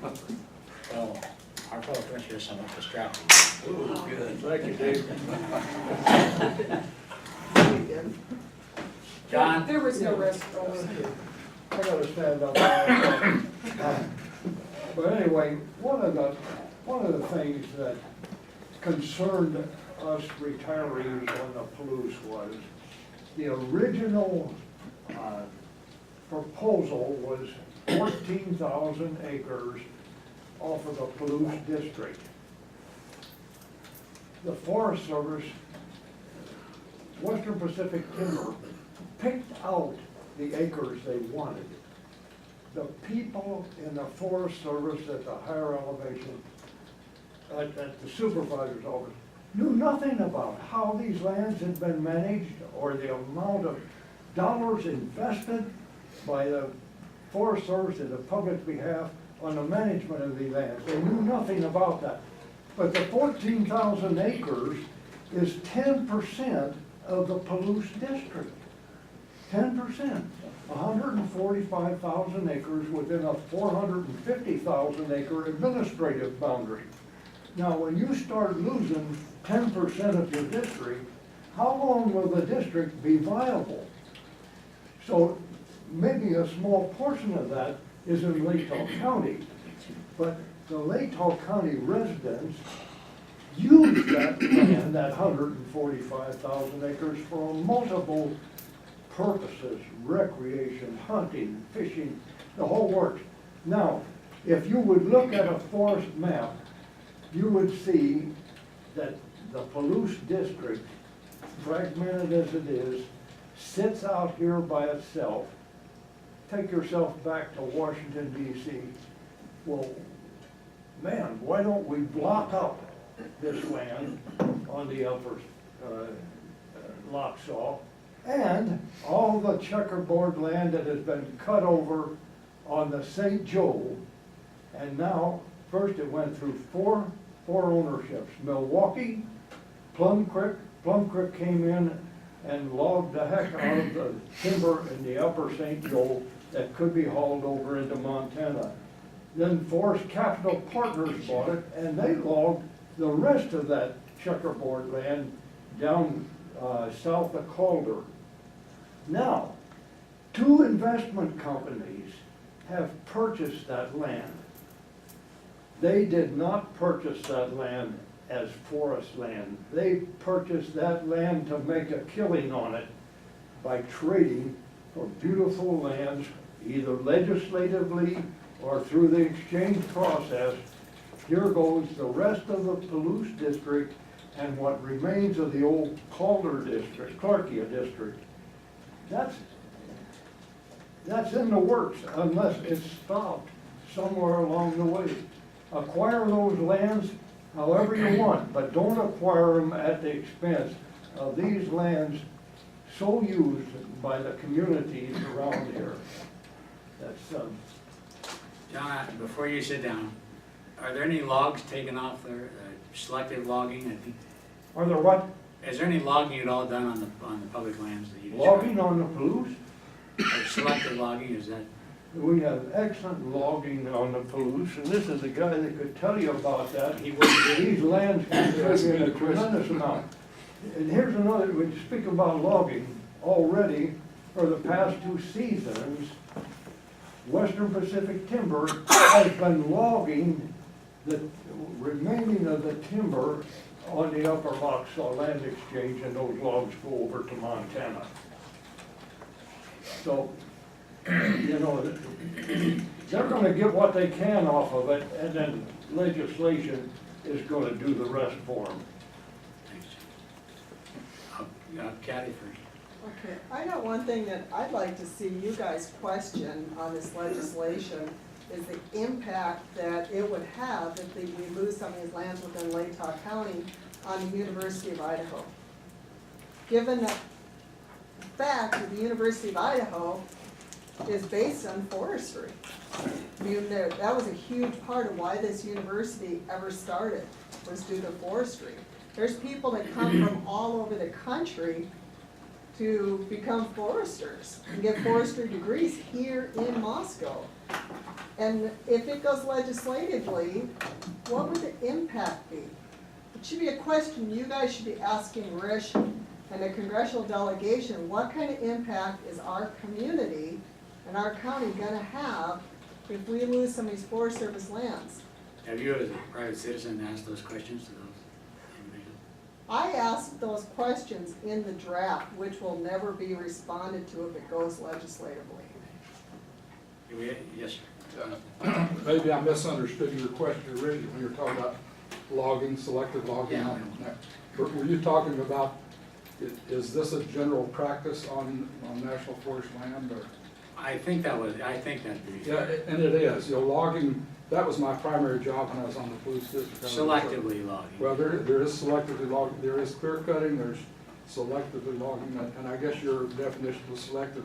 Well, our fellow commissioner is somewhat distracted. Ooh, good. Thank you, Dave. John? There was no rest. I gotta stand up. But anyway, one of the things that concerned us retirees on the Palouse was the original proposal was 14,000 acres off of the Palouse district. The Forest Service, Western Pacific Timber, picked out the acres they wanted. The people in the Forest Service at the higher elevation, at the supervisor's office, knew nothing about how these lands had been managed or the amount of dollars invested by the Forest Service in the public's behalf on the management of the lands. They knew nothing about that. But the 14,000 acres is 10% of the Palouse district. 10%. 145,000 acres within a 450,000 acre administrative boundary. Now, when you start losing 10% of your district, how long will the district be viable? So maybe a small portion of that is in Latah County, but the Latah County residents use that land, that 145,000 acres, for multiple purposes: recreation, hunting, fishing, the whole works. Now, if you would look at a forest map, you would see that the Palouse district, fragmented as it is, sits out here by itself. Take yourself back to Washington, D.C. Well, man, why don't we block up this land on the upper Locksaw, and all the checkerboard land that has been cut over on the St. Joe, and now, first it went through four ownerships: Milwaukee, Plum Creek. Plum Creek came in and logged the heck out of the timber in the upper St. Joe that could be hauled over into Montana. Then Forest Capital Partners bought it, and they logged the rest of that checkerboard land down south of Calder. Now, two investment companies have purchased that land. They did not purchase that land as forest land. They purchased that land to make a killing on it by trading for beautiful lands, either legislatively or through the exchange process. Here goes the rest of the Palouse district and what remains of the old Calder district, Clarkia district. That's in the works unless it's stopped somewhere along the way. Acquire those lands however you want, but don't acquire them at the expense of these lands so used by the communities around here. That's John, before you sit down, are there any logs taken off there, selective logging? I think, Are there what? is there any logging at all done on the public lands that you Logging on the Palouse? Or selective logging, is that? We have excellent logging on the Palouse, and this is a guy that could tell you about that. He wouldn't do. These lands contribute a tremendous amount. And here's another, we speak about logging already. For the past 2 seasons, Western Pacific Timber has been logging the remaining of the timber on the upper Locksaw Land Exchange, and those logs go over to Montana. So, you know, they're gonna get what they can off of it, and then legislation is gonna do the rest for them. Thanks. Kathy first. Okay, I got one thing that I'd like to see you guys question on this legislation is the impact that it would have if we lose some of these lands within Latah County on the University of Idaho. Given the fact that the University of Idaho is based on forestry. I mean, that was a huge part of why this university ever started, was due to forestry. There's people that come from all over the country to become foresters and get forestry degrees here in Moscow. And if it goes legislatively, what would the impact be? It should be a question you guys should be asking Rish and the congressional delegation, what kind of impact is our community and our county gonna have if we lose some of these Forest Service lands? Have you as a private citizen asked those questions to those individuals? I asked those questions in the draft, which will never be responded to if it goes legislatively. Yes, Maybe I misunderstood your question originally when you were talking about logging, selective logging. Yeah. Were you talking about, is this a general practice on national forest land or? I think that'd be. Yeah, and it is, logging, that was my primary job when I was on the police district. Selectively logging. Well, there is selectively logging, there is clear cutting, there's selectively logging, and I guess your definition of selective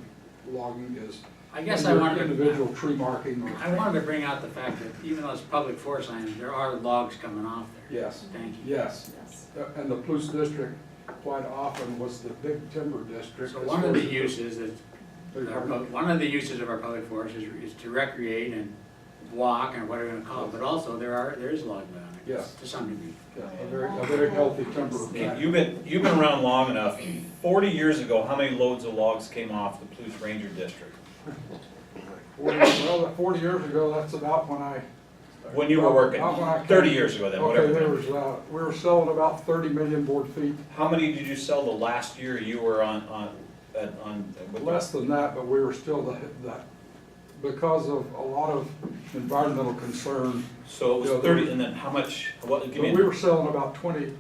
logging is I guess I wanted to. individual tree marking or. I wanted to bring out the fact that even though it's public forest land, there are logs coming off there. Yes, Thank you. yes. Yes. And the police district quite often was the big timber district. So one of the uses is, one of the uses of our public forest is to recreate and walk and whatever you want to call it, but also there is log land. Yes. To some degree. Yeah, a very healthy timber. Okay, you've been around long enough. 40 years ago, how many loads of logs came off the Police Ranger District? Well, 40 years ago, that's about when I. When you were working, About when I came. 30 years ago then, Okay, whatever. there was, we were selling about 30 million board feet. How many did you sell the last year you were on? with Less than that, but we were still because of a lot of environmental concern. So it was Yeah, 30, and then how much, what, give But me, we were selling about 20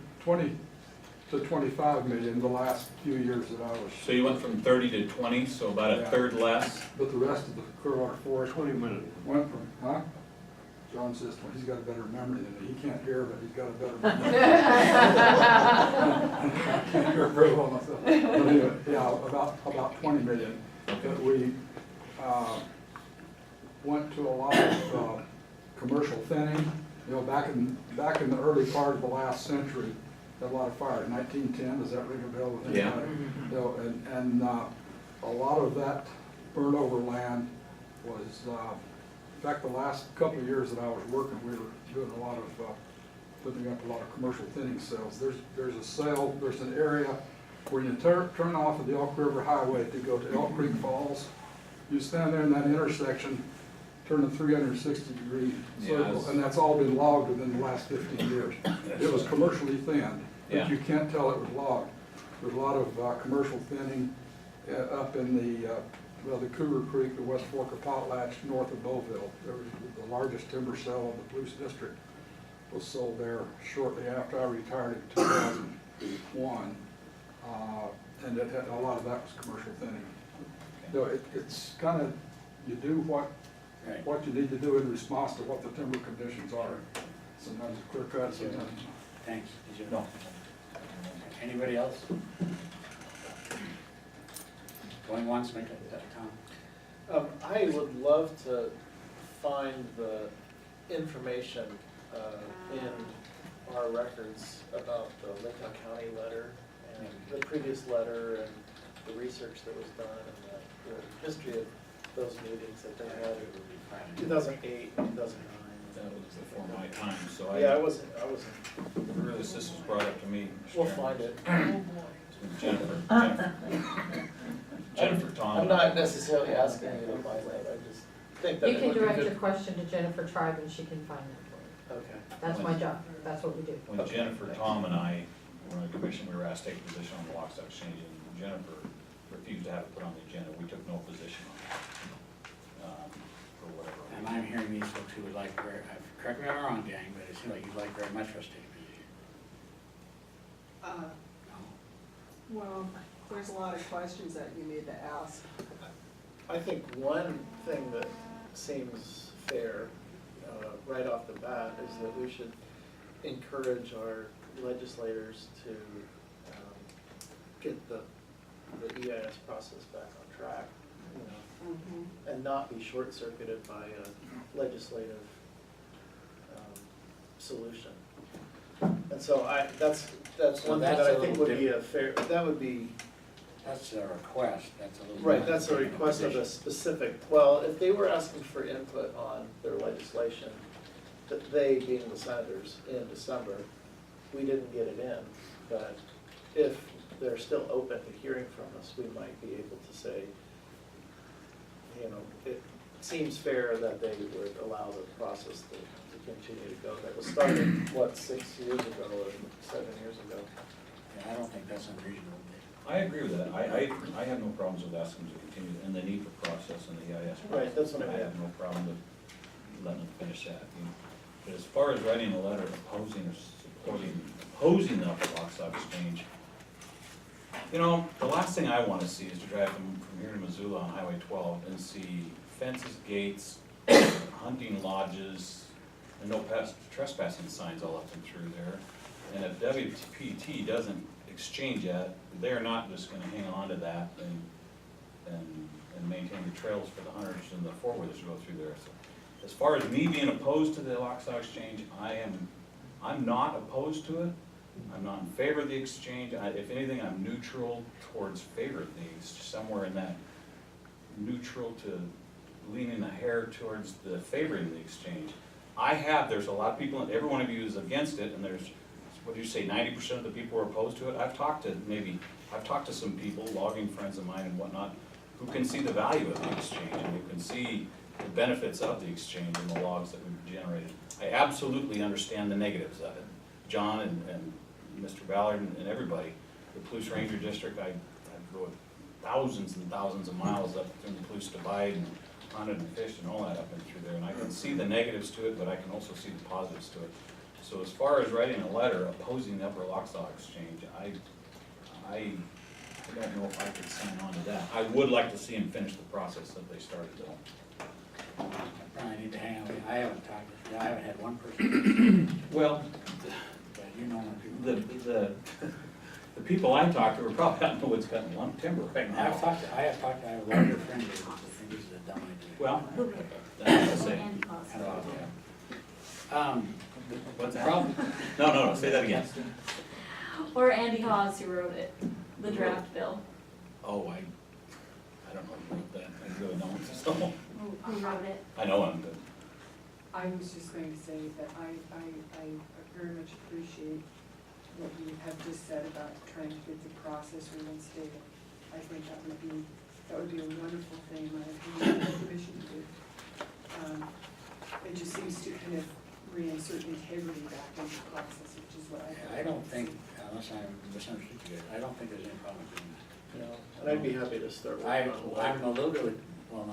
to 25 million the last few years that I was. so you went from 30 to 20, so about a Yeah. third less? But the rest of the Clearwater Forest 20 minutes. went from, huh? John says, well, he's got a better memory than me. He can't hear, but he's got a better memory. I can't hear very well myself. But anyway, yeah, about 20 million. But we went to a lot of commercial thinning, back in the early part of the last century, had a lot of fire. 1910, does that ring a bell with Yeah. anybody? And a lot of that burnt over land was, in fact, the last couple of years that I was working, we were doing a lot of, putting up a lot of commercial thinning cells. There's a cell, there's an area where you turn off of the Elk River Highway to go to Elk Creek Falls. You stand there in that intersection, turn a 360-degree circle, Yeah, and that's all been logged within the last 15 years. It was commercially thinned, but Yeah. you can't tell it was logged. There's a lot of commercial thinning up in the Cougar Creek, the West Fork of Potlatch, north of Beauville. There was the largest timber sale of the police district was sold there shortly after I retired in 2001. And it had, a lot of that was commercial thinning. It's kind of, you do Right. what you need to do in response to what the timber conditions are. Sometimes it's clear cut, sometimes. Thanks. Did you No. Anybody else? Going once, make it, Tom. I would love to find the information in our records about the Latah County letter and the previous letter and the research that was done and the history of those meetings that they had in 2008, 2009. That was before my time, so Yeah, I I wasn't, really, this was brought up to me. Mr. we'll Chairman. find it. With Jennifer Tom. I'm not necessarily asking you to find that, I just think that You it can would be direct good. your question to Jennifer Tribe and she can find that for you. Okay. That's my job, that's what we do. When Jennifer, Tom, and I were on the commission, we were asked to take a position on the lockstep exchange, and Jennifer refused to have it put on the agenda. We took no position on it, for whatever And reason. I'm hearing these folks who would like, correct me if I'm wrong, gang, but it seems like you'd like very much for us to take a position. No? Well, there's a lot of questions that you need to ask. I think one thing that seems fair, right off the bat, is that we should encourage our legislators to get the EIS process back on track, and not be short-circuited by a legislative solution. And so that's So one thing that's that I a think little would be a fair, that would be That's a request, that's a little. Right, that's a request of a specific, well, if they were asking for input on their legislation, that they being the senators in December, we didn't get it in. But if they're still open to hearing from us, we might be able to say, you know, it seems fair that they would allow the process to continue to go. That was started, what, 6 years ago or 7 years ago? Yeah, I don't think that's unreasonable. I agree with that. I have no problems with asking them to continue in the NEPA process and the EIS process. Right, that's what I I meant. have no problem with letting them finish that. You know. But as far as writing a letter opposing or opposing the upper Lockstock Exchange, you know, the last thing I wanna see is to drive from here to Missoula on Highway 12 and see fences, gates, hunting lodges, and no trespassing signs all up and through there. And if WPT doesn't exchange that, they're not just gonna hang on to that and maintain the trails for the hunters and the four-wheelers to go through there. So, as far as me being opposed to the Lockstock Exchange, I'm not opposed to it. I'm not in favor of the exchange. If anything, I'm neutral towards favor of these, somewhere in that neutral to leaning a hair towards the favoring the exchange. There's a lot of people, every one of you is against it, and there's, what do you say, 90% of the people are opposed to it? I've talked to some people, logging friends of mine and whatnot, who can see the value of the exchange, and who can see the benefits of the exchange and the logs that we've generated. I absolutely understand the negatives of it. John and Mr. Ballard and everybody, the Palouse Ranger District, I drove thousands and thousands of miles up through the Palouse Divide and hunted and fished and all that up and through there, and I can see the negatives to it, but I can also see the positives to it. So as far as writing a letter opposing the Upper Lockstock Exchange, I don't know if I could sign on to that. I would like to see them finish the process that they started though. I probably need to hang out with you. I haven't had one person, Well, but you know when people. the people I talk to are probably out in the woods cutting lump timber right I have now. talked to, I have a larger friend who think this is a dumb idea. Well, that's what I say. Kind of, What's the that? problem, No, say that again. Or Andy Hawes who wrote it, the draft bill. Oh, I don't know about that. I really don't. So, Who wrote it? I know him, but I was just going to say that I very much appreciate what you have just said about trying to get the process reinstated. I think that would be a wonderful thing, in my opinion, for the commission to do. It just seems to kind of reinsert integrity back into the process, which is what I don't think, unless I misunderstood you guys, I don't think there's any problem doing that. No, and I'd be happy to start working on I'm a little bit, well,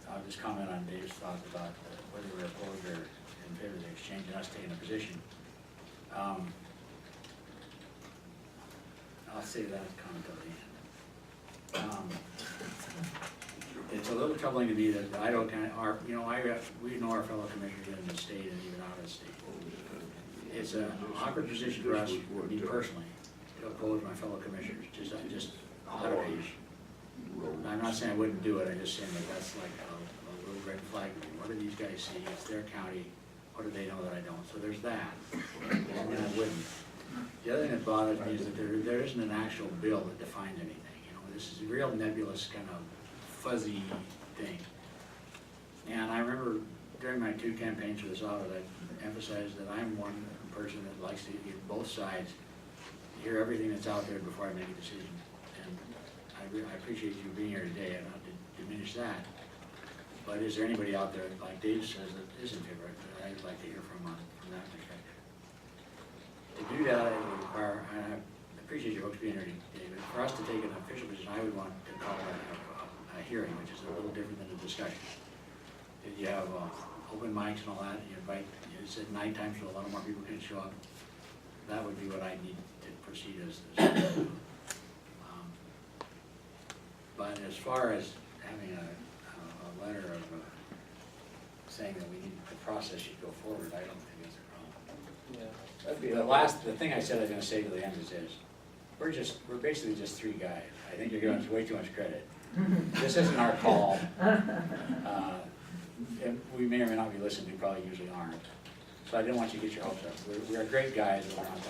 I'll just comment on Dave's thoughts about whether we're opposed or in favor of the exchange and us taking a position. I'll say that comment till the end. It's a little troubling to me that Idaho County, we know our fellow commissioners in the state and even out of the state. It's an awkward position for us, me personally, to oppose my fellow commissioners, just out of age. I'm not saying I wouldn't do it, I'm just saying that that's like a little red flag. What do these guys see? It's their county. What do they know that I don't? So there's that. I mean, I wouldn't. The other thing that bothers me is that there isn't an actual bill that defines anything. This is a real nebulous kind of fuzzy thing. And I remember during my 2 campaigns for this office, I emphasized that I'm one person that likes to hear both sides, hear everything that's out there before I make a decision. And I appreciate you being here today, and not to diminish that. But is there anybody out there, like Dave says, that is in favor of it, that I'd like to hear from that perspective? To do that, it would require, and I appreciate you folks being here, David. For us to take an official position, I would want to call it a hearing, which is a little different than a discussion. If you have open mics and all that, you invite, you said 9 times so a lot more people can show up. That would be what I need to proceed as. But as far as having a letter of saying that the process should go forward, I don't think that's a problem. Yeah, I'd be The thing I said I was gonna say to the end is this: we're basically just 3 guys. I think you're giving us way too much credit. This isn't our call. We may or may not be listened to, probably usually aren't. So I didn't want you to get your hopes up. We're great guys, but we're not that